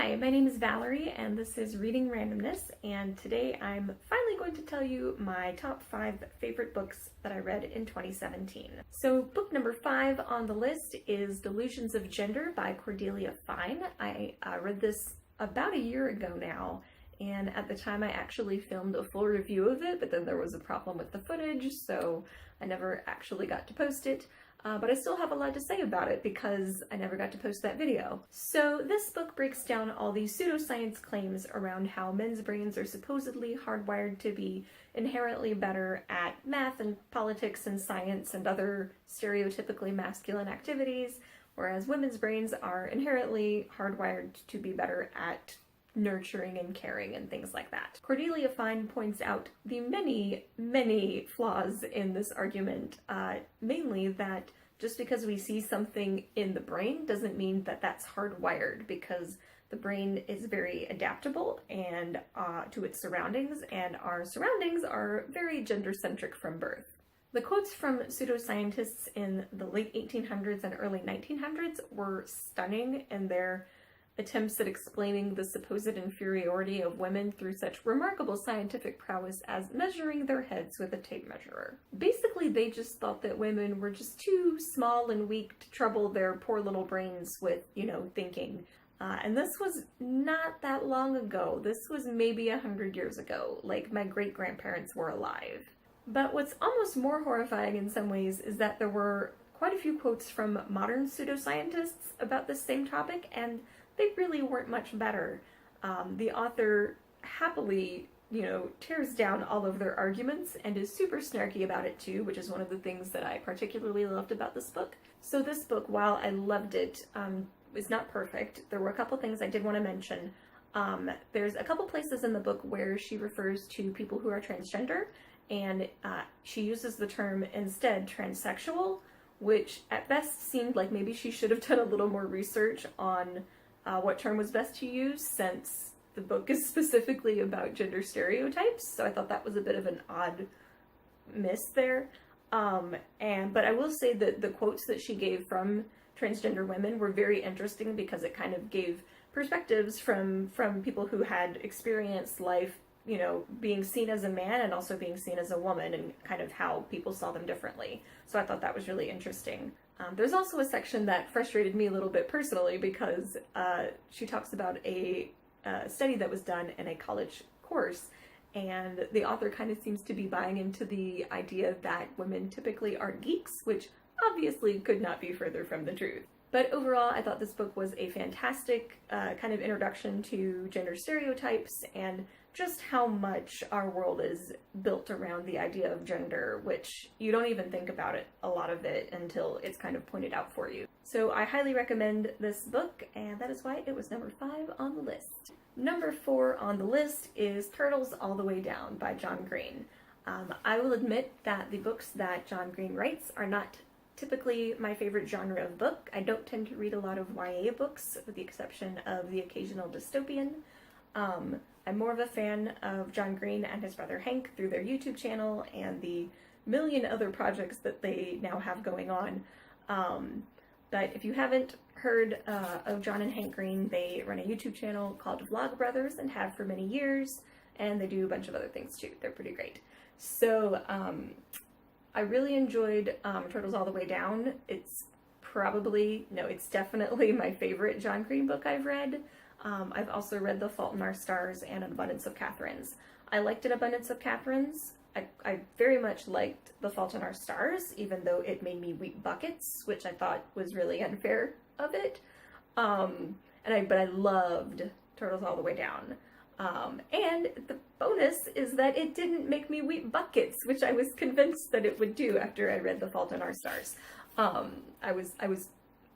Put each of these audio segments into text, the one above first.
Hi, my name is Valerie and this is Reading Randomness, and today I'm finally going to tell you my top 5 favorite books that I read in 2017. So book number 5 on the list is Delusions of Gender by Cordelia Fine. I read this about a year ago now, and at the time I actually filmed a full review of it, but then there was a problem with the footage, so I never actually got to post it. But I still have a lot to say about it because I never got to post that video. So this book breaks down all these pseudoscience claims around how men's brains are supposedly hardwired to be inherently better at math and politics and science and other stereotypically masculine activities, whereas women's brains are inherently hardwired to be better at nurturing and caring and things like that. Cordelia Fine points out the many flaws in this argument, mainly that just because we see something in the brain doesn't mean that that's hardwired, because the brain is very adaptable and to its surroundings, and our surroundings are very gender-centric from birth. The quotes from pseudoscientists in the late 1800s and early 1900s were stunning in their attempts at explaining the supposed inferiority of women through such remarkable scientific prowess as measuring their heads with a tape measure. Basically, they just thought that women were just too small and weak to trouble their poor little brains with, thinking. And this was not that long ago. This was maybe 100 years ago, like my great-grandparents were alive. But what's almost more horrifying in some ways is that there were quite a few quotes from modern pseudoscientists about this same topic, and they really weren't much better. The author happily, tears down all of their arguments and is super snarky about it too, which is one of the things that I particularly loved about this book. So this book, while I loved it, is not perfect. There were a couple things I did want to mention. There's a couple places in the book where she refers to people who are transgender, and she uses the term instead transsexual, which at best seemed like maybe she should have done a little more research on what term was best to use, since the book is specifically about gender stereotypes, so I thought that was a bit of an odd miss there. But I will say that the quotes that she gave from transgender women were very interesting, because it kind of gave perspectives from people who had experienced life, being seen as a man and also being seen as a woman, and kind of how people saw them differently. So I thought that was really interesting. There's also a section that frustrated me a little bit personally, because she talks about a study that was done in a college course, and the author kind of seems to be buying into the idea that women typically aren't geeks, which obviously could not be further from the truth. But overall, I thought this book was a fantastic kind of introduction to gender stereotypes and just how much our world is built around the idea of gender, which you don't even think about it, a lot of it, until it's kind of pointed out for you. So I highly recommend this book, and that is why it was number 5 on the list. Number 4 on the list is Turtles All the Way Down by John Green. I will admit that the books that John Green writes are not typically my favorite genre of book. I don't tend to read a lot of YA books, with the exception of the occasional dystopian. I'm more of a fan of John Green and his brother Hank through their YouTube channel and the million other projects that they now have going on. But if you haven't heard of John and Hank Green, they run a YouTube channel called Vlog Brothers and have for many years, and they do a bunch of other things too. They're pretty great. So I really enjoyed Turtles All the Way Down. It's definitely my favorite John Green book I've read. I've also read The Fault in Our Stars and An Abundance of Catherines. I liked An Abundance of Catherines. I very much liked The Fault in Our Stars, even though it made me weep buckets, which I thought was really unfair of it. But I loved Turtles All the Way Down. And the bonus is that it didn't make me weep buckets, which I was convinced that it would do after I read The Fault in Our Stars. I was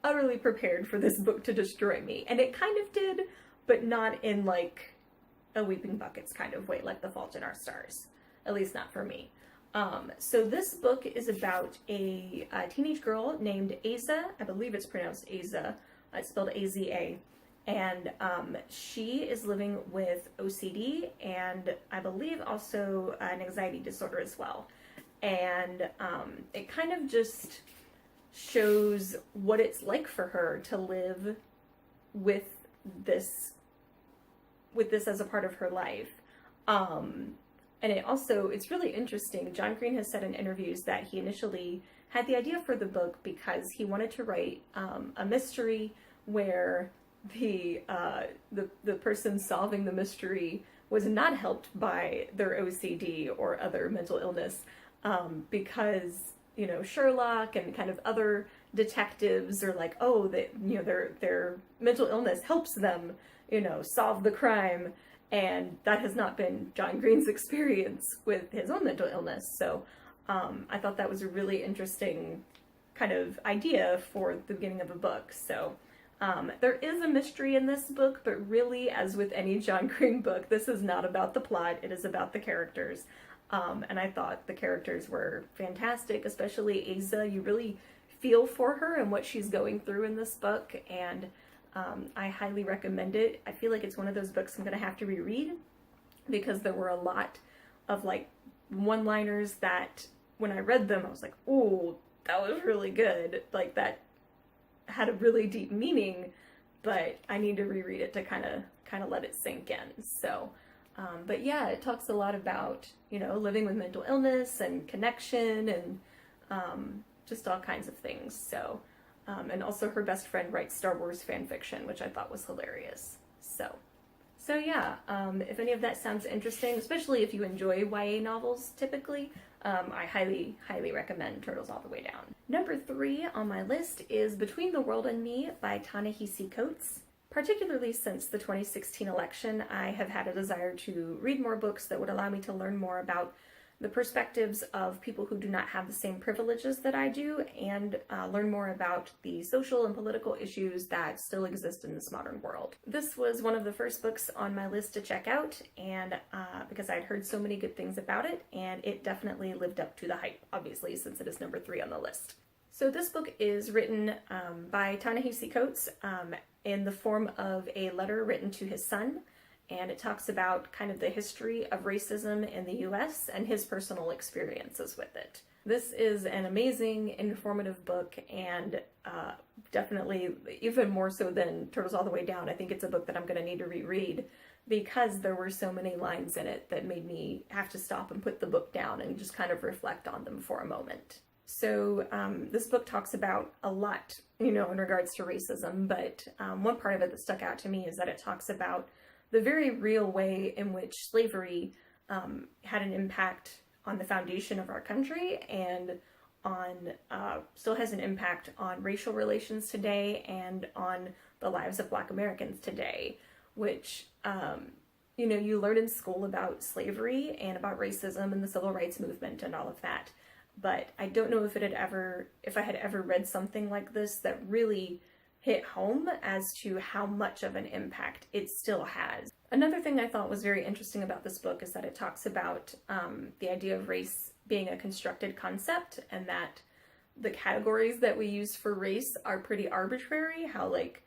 utterly prepared for this book to destroy me, and it kind of did, but not in like a weeping buckets kind of way like The Fault in Our Stars, at least not for me. So this book is about a teenage girl named Aza. I believe it's pronounced Aza. It's spelled A-Z-A. And she is living with OCD and I believe also an anxiety disorder as well. And it kind of just shows what it's like for her to live with this with this as a part of her life. And it's really interesting. John Green has said in interviews that he initially had the idea for the book because he wanted to write a mystery where the person solving the mystery was not helped by their OCD or other mental illness, because, you know, Sherlock and kind of other detectives are like, oh, that, you know, their mental illness helps them, you know, solve the crime. And that has not been John Green's experience with his own mental illness. So I thought that was a really interesting kind of idea for the beginning of a book. So there is a mystery in this book, but really, as with any John Green book, this is not about the plot, it is about the characters. And I thought the characters were fantastic, especially Asa. You really feel for her and what she's going through in this book, and I highly recommend it. I feel like it's one of those books I'm going to have to reread, because there were a lot of like one-liners that when I read them I was like, ooh, that was really good. Like, that had a really deep meaning, but I need to reread it to kind of let it sink in. So but yeah, it talks a lot about, you know, living with mental illness and connection and just all kinds of things. So and also her best friend writes Star Wars fan fiction, which I thought was hilarious. So yeah, if any of that sounds interesting, especially if you enjoy YA novels typically, I highly, highly recommend Turtles All the Way Down. Number 3 on my list is Between the World and Me by Ta-Nehisi Coates. Particularly since the 2016 election, I have had a desire to read more books that would allow me to learn more about the perspectives of people who do not have the same privileges that I do, and learn more about the social and political issues that still exist in this modern world. This was one of the first books on my list to check out, and because I'd heard so many good things about it, and it definitely lived up to the hype, obviously, since it is number 3 on the list. So this book is written by Ta-Nehisi Coates in the form of a letter written to his son, and it talks about kind of the history of racism in the US and his personal experiences with it. This is an amazing, informative book, and definitely, even more so than Turtles All the Way Down, I think it's a book that I'm going to need to reread, because there were so many lines in it that made me have to stop and put the book down and just kind of reflect on them for a moment. So this book talks about a lot, you know, in regards to racism, but one part of it that stuck out to me is that it talks about the very real way in which slavery had an impact on the foundation of our country, and on still has an impact on racial relations today and on the lives of Black Americans today, which you know, you learn in school about slavery and about racism and the civil rights movement and all of that. But I don't know if I had ever read something like this that really hit home as to how much of an impact it still has. Another thing I thought was very interesting about this book is that it talks about the idea of race being a constructed concept, and that the categories that we use for race are pretty arbitrary. How, like,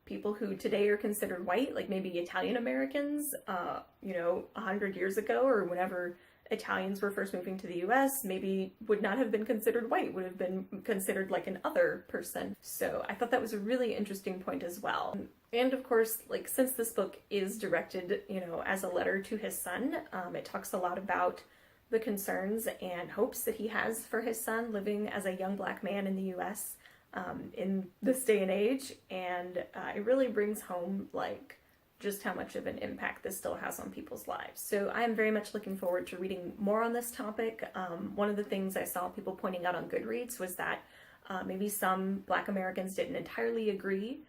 people who today are considered white, like maybe Italian Americans, you know, 100 years ago or whenever Italians were first moving to the US, maybe would not have been considered white, would have been considered like an other person. So I thought that was a really interesting point as well. And of course, like, since this book is directed, you know, as a letter to his son, it talks a lot about the concerns and hopes that he has for his son living as a young Black man in the US in this day and age. And it really brings home, like, just how much of an impact this still has on people's lives. So I am very much looking forward to reading more on this topic. One of the things I saw people pointing out on Goodreads was that maybe some Black Americans didn't entirely agree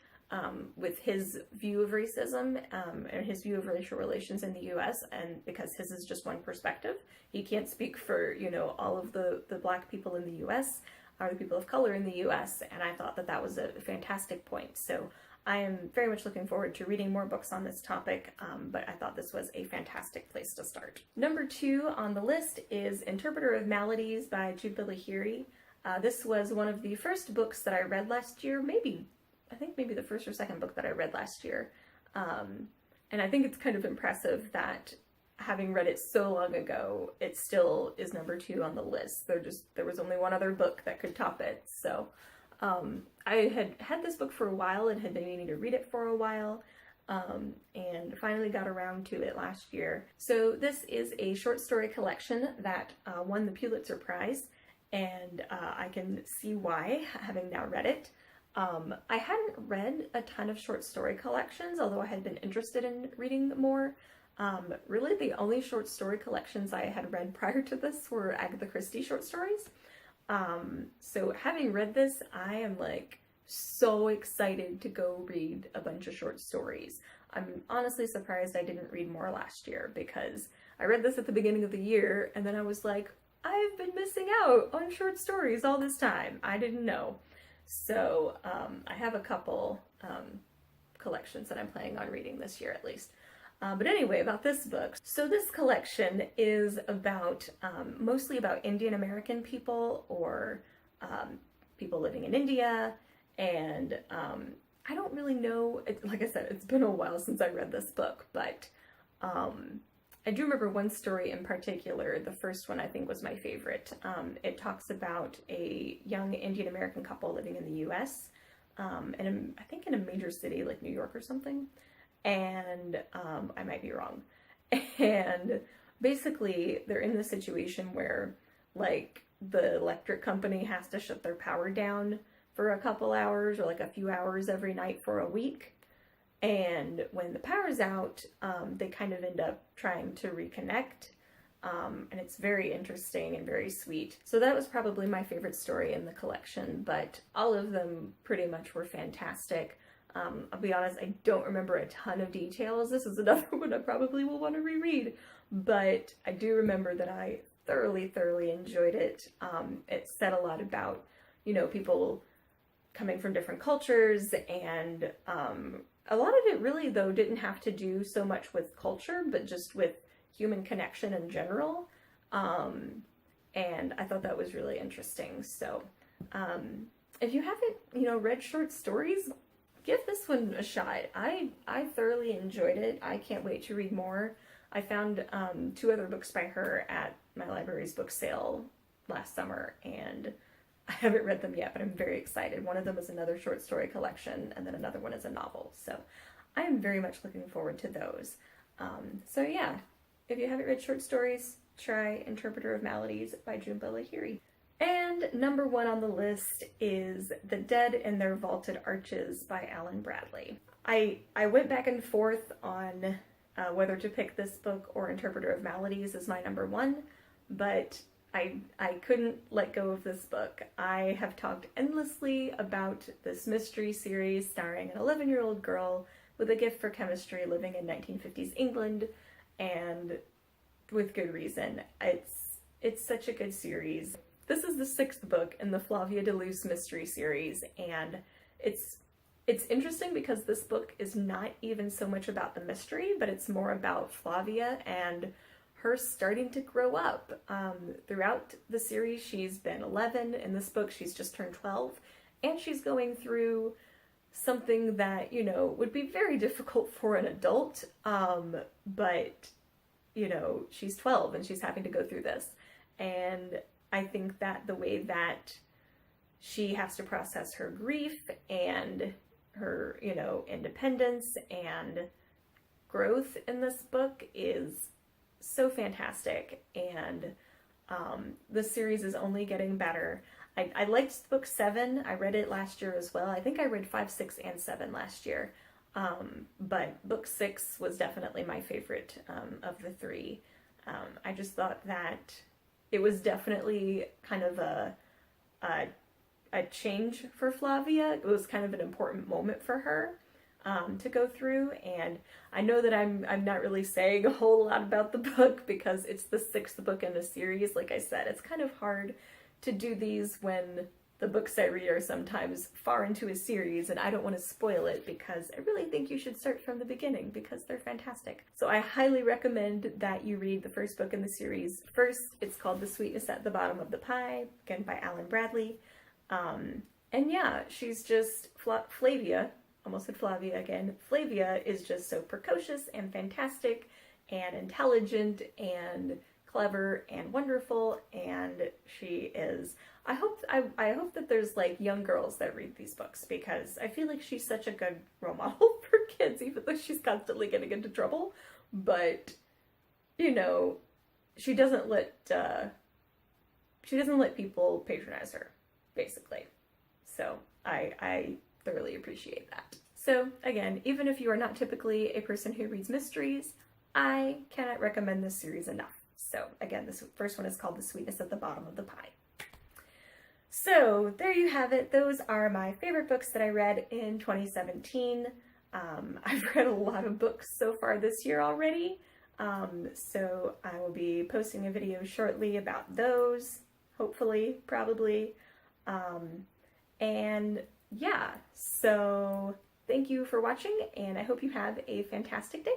with his view of racism and his view of racial relations in the US, and because his is just one perspective. He can't speak for, you know, all of the Black people in the US or the people of color in the US, and I thought that that was a fantastic point. So I am very much looking forward to reading more books on this topic, but I thought this was a fantastic place to start. Number 2 on the list is Interpreter of Maladies by Jhumpa Lahiri. This was one of the first books that I read last year, I think maybe the first or second book that I read last year. And I think it's kind of impressive that, having read it so long ago, it still is number 2 on the list. There was only one other book that could top it. So I had this book for a while and had been meaning to read it for a while. And and finally got around to it last year. So this is a short story collection that won the Pulitzer Prize, and I can see why, having now read it. I hadn't read a ton of short story collections, although I had been interested in reading more. Really the only short story collections I had read prior to this were Agatha Christie short stories. So having read this, I am like so excited to go read a bunch of short stories. I'm honestly surprised I didn't read more last year, because I read this at the beginning of the year and then I was like, I've been missing out on short stories all this time. I didn't know. So I have a couple collections that I'm planning on reading this year at least. But anyway, about this book. So this collection is about, mostly about Indian American people, or people living in India, and I don't really know, like I said, it's been a while since I read this book, but I do remember one story in particular. The first one I think was my favorite. It talks about a young Indian American couple living in the US, and I think in a major city like New York or something. And I might be wrong. And basically they're in this situation where like the electric company has to shut their power down for a couple hours, or like a few hours every night for a week. And when the power's out, they kind of end up trying to reconnect. And it's very interesting and very sweet. So that was probably my favorite story in the collection, but all of them pretty much were fantastic. I'll be honest, I don't remember a ton of details. This is another one I probably will want to reread, but I do remember that I thoroughly enjoyed it. It said a lot about, you know, people coming from different cultures, and a lot of it really, though, didn't have to do so much with culture, but just with human connection in general. And I thought that was really interesting. So if you haven't, you know, read short stories, give this one a shot. I thoroughly enjoyed it. I can't wait to read more. I found 2 other books by her at my library's book sale last summer, and I haven't read them yet, but I'm very excited. One of them is another short story collection, and then another one is a novel. So I am very much looking forward to those. So yeah, if you haven't read short stories, try Interpreter of Maladies by Jhumpa Lahiri. And number 1 on the list is The Dead in Their Vaulted Arches by Alan Bradley. I went back and forth on whether to pick this book or Interpreter of Maladies as my number 1, but I couldn't let go of this book. I have talked endlessly about this mystery series starring an 11-year-old girl with a gift for chemistry living in 1950s England, and with good reason. It's such a good series. This is the 6th book in the Flavia de Luce mystery series, and it's interesting because this book is not even so much about the mystery, but it's more about Flavia and her starting to grow up. Throughout the series, she's been 11. In this book, she's just turned 12, and she's going through something that, you know, would be very difficult for an adult, but, you know, she's 12 and she's having to go through this. And I think that the way that she has to process her grief and her, you know, independence and growth in this book is so fantastic. And the series is only getting better. I liked book 7. I read it last year as well. I think I read 5, 6, and 7 last year. But book 6 was definitely my favorite of the 3. I just thought that it was definitely kind of a change for Flavia. It was kind of an important moment for her to go through, and I know that I'm not really saying a whole lot about the book because it's the 6th book in the series. Like I said, it's kind of hard to do these when the books I read are sometimes far into a series, and I don't want to spoil it because I really think you should start from the beginning because they're fantastic. So I highly recommend that you read the first book in the series first. It's called The Sweetness at the Bottom of the Pie, again by Alan Bradley. And yeah, she's just, Flavia, almost said Flavia again, Flavia is just so precocious and fantastic and intelligent and clever and wonderful, and she is, I hope that there's like young girls that read these books because I feel like she's such a good role model for kids, even though she's constantly getting into trouble. But, you know, she doesn't let people patronize her, basically. So I thoroughly appreciate that. So again, even if you are not typically a person who reads mysteries, I cannot recommend this series enough. So again, this first one is called The Sweetness at the Bottom of the Pie. So there you have it. Those are my favorite books that I read in 2017. I've read a lot of books so far this year already. So I will be posting a video shortly about those, hopefully, probably. And yeah, so thank you for watching, and I hope you have a fantastic day.